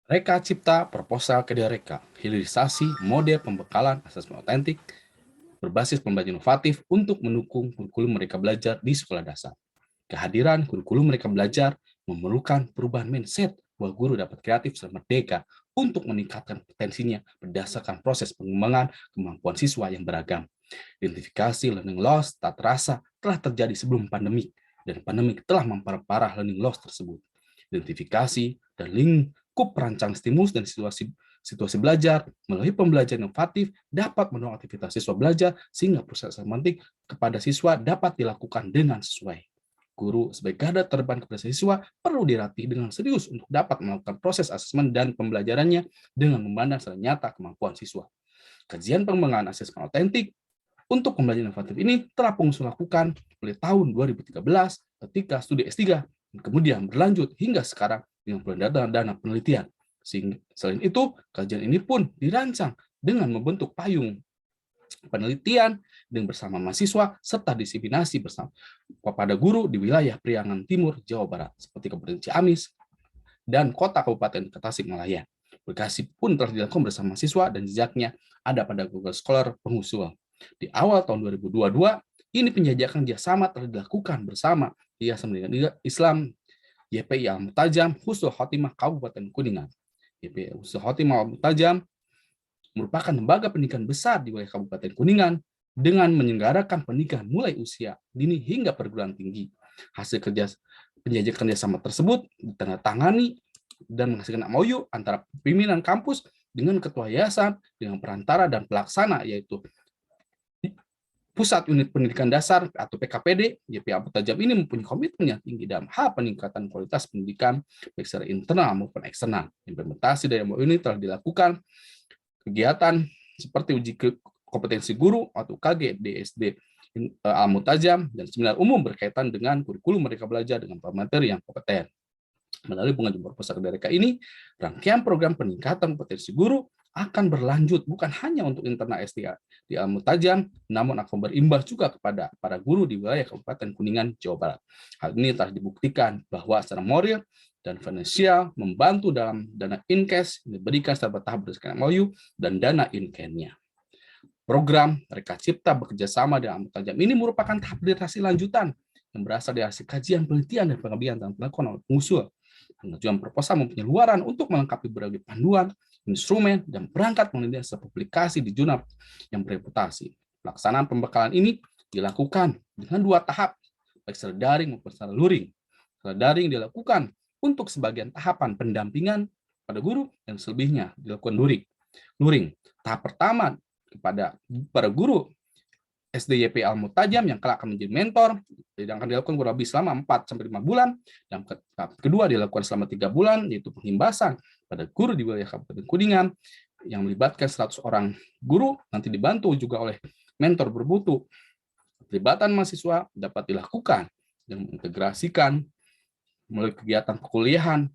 Reka Cipta Proposal Kedereka, hilirisasi mode pembekalan asesmen otentik berbasis pembelajaran inovatif untuk mendukung kurikulum mereka belajar di sekolah dasar. Kehadiran kurikulum mereka belajar memerlukan perubahan mindset bahwa guru dapat kreatif serta merdeka untuk meningkatkan potensinya berdasarkan proses pengembangan kemampuan siswa yang beragam. Identifikasi learning loss tak terasa telah terjadi sebelum pandemi, dan pandemi telah memperparah learning loss tersebut. Identifikasi dan lingkup perancang stimulus dan situasi belajar melalui pembelajaran inovatif dapat mendorong aktivitas siswa belajar sehingga proses semantik kepada siswa dapat dilakukan dengan sesuai. Guru sebagai garda terdepan kepada siswa perlu dilatih dengan serius untuk dapat melakukan proses asesmen dan pembelajarannya dengan memandang secara nyata kemampuan siswa. Kajian pengembangan asesmen otentik untuk pembelajaran inovatif ini telah Pengusul lakukan mulai tahun 2013 ketika studi S3 dan kemudian berlanjut hingga sekarang dengan pendanaan dana penelitian. Selain itu, kajian ini pun dirancang dengan membentuk payung penelitian dengan bersama mahasiswa serta diseminasi bersama kepada guru di wilayah Priangan Timur, Jawa Barat, seperti Kabupaten Ciamis dan Kota Kabupaten Tasikmalaya. Publikasi pun telah dilakukan bersama mahasiswa dan jejaknya ada pada Google Scholar pengusul. Di awal tahun 2022, ini penjajakan kerjasama telah dilakukan bersama Yayasan Pendidikan Islam YPI Al-Mutajam Husnul Khotimah Kabupaten Kuningan. YPI Husnul Khotimah Al-Mutajam merupakan lembaga pendidikan besar di wilayah Kabupaten Kuningan dengan menyelenggarakan pendidikan mulai usia dini hingga perguruan tinggi. Hasil penjajakan kerjasama tersebut ditandatangani dan menghasilkan MOU antara pimpinan kampus dengan ketua yayasan, dengan perantara dan pelaksana, yaitu Pusat Unit Pendidikan Dasar atau PKPD. YPI Al-Mutajam ini mempunyai komitmen yang tinggi dalam hal peningkatan kualitas pendidikan baik secara internal maupun eksternal. Implementasi dari MOU ini telah dilakukan kegiatan seperti uji kompetensi guru atau KG DSD Al-Mutajam dan seminar umum berkaitan dengan kurikulum mereka belajar dengan materi yang kompeten. Melalui pengajuan proposal mereka ini, rangkaian program peningkatan kompetensi guru akan berlanjut bukan hanya untuk internal SD di Al-Mutajam, namun akan berimbas juga kepada para guru di wilayah Kabupaten Kuningan, Jawa Barat. Hal ini telah dibuktikan bahwa secara moral dan finansial membantu dalam dana in-cash diberikan secara bertahap berdasarkan MOU dan dana in-kind-nya. Program Reka Cipta bekerjasama dengan Al-Mutajam ini merupakan tahap literasi lanjutan yang berasal dari hasil kajian penelitian dan pengembangan yang dilakukan oleh pengusul. Pengajuan proposal mempunyai luaran untuk melengkapi berbagai panduan, instrumen, dan perangkat penelitian serta publikasi di jurnal yang bereputasi. Pelaksanaan pembekalan ini dilakukan dengan 2 tahap, baik secara daring maupun secara luring. Secara daring dilakukan untuk sebagian tahapan pendampingan pada guru dan selebihnya dilakukan luring. Tahap pertama kepada para guru SDYP Al-Mutajam yang kelak akan menjadi mentor, dan akan dilakukan kurang lebih selama 4-5 bulan. Dan kedua dilakukan selama 3 bulan, yaitu penghimbasan pada guru di wilayah Kabupaten Kuningan yang melibatkan 100 orang guru, nanti dibantu juga oleh mentor bermutu. Pelibatan mahasiswa dapat dilakukan dan mengintegrasikan melalui kegiatan perkuliahan,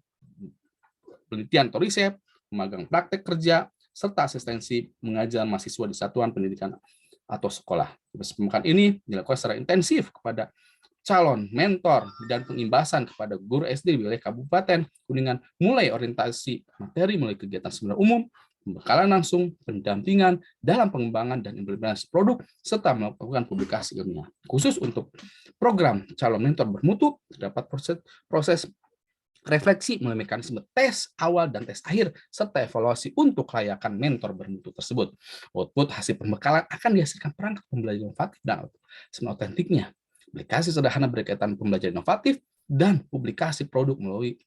penelitian atau riset, magang praktek kerja, serta asistensi mengajar mahasiswa di satuan pendidikan atau sekolah. Pembekalan ini dilakukan secara intensif kepada calon mentor dan pengimbasan kepada guru SD di wilayah Kabupaten Kuningan, mulai orientasi materi, mulai kegiatan seminar umum, pembekalan langsung, pendampingan dalam pengembangan dan implementasi produk, serta melakukan publikasi ilmiah. Khusus untuk program calon mentor bermutu, terdapat proses refleksi melalui mekanisme tes awal dan tes akhir, serta evaluasi untuk kelayakan mentor bermutu tersebut. Output hasil pembekalan akan dihasilkan perangkat pembelajaran inovatif dan otentiknya. Aplikasi sederhana berkaitan pembelajaran inovatif dan publikasi produk melalui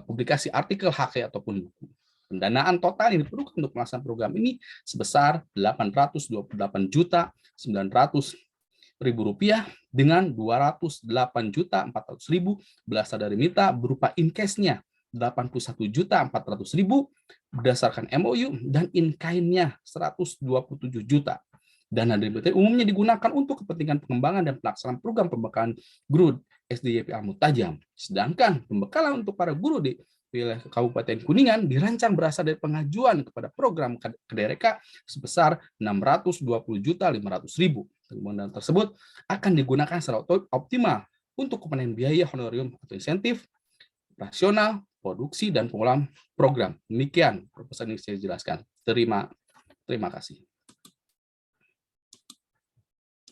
publikasi artikel HK ataupun buku. Pendanaan total yang diperlukan untuk melaksanakan program ini sebesar Rp828.900.000 dengan Rp208.400.000 berasal dari MITA berupa in-cash-nya Rp81.400.000 berdasarkan MOU dan in-kind-nya Rp127 juta. Dana dari BT umumnya digunakan untuk kepentingan pengembangan dan pelaksanaan program pembekalan guru SDYP Al-Mutajam. Sedangkan pembekalan untuk para guru di wilayah Kabupaten Kuningan dirancang berasal dari pengajuan kepada program Kedereka sebesar Rp620.500.000. Pengembangan tersebut akan digunakan secara optimal untuk kepentingan biaya honorarium atau insentif, rasional, produksi dan pengolahan program. Demikian proposal ini saya jelaskan. Terima kasih.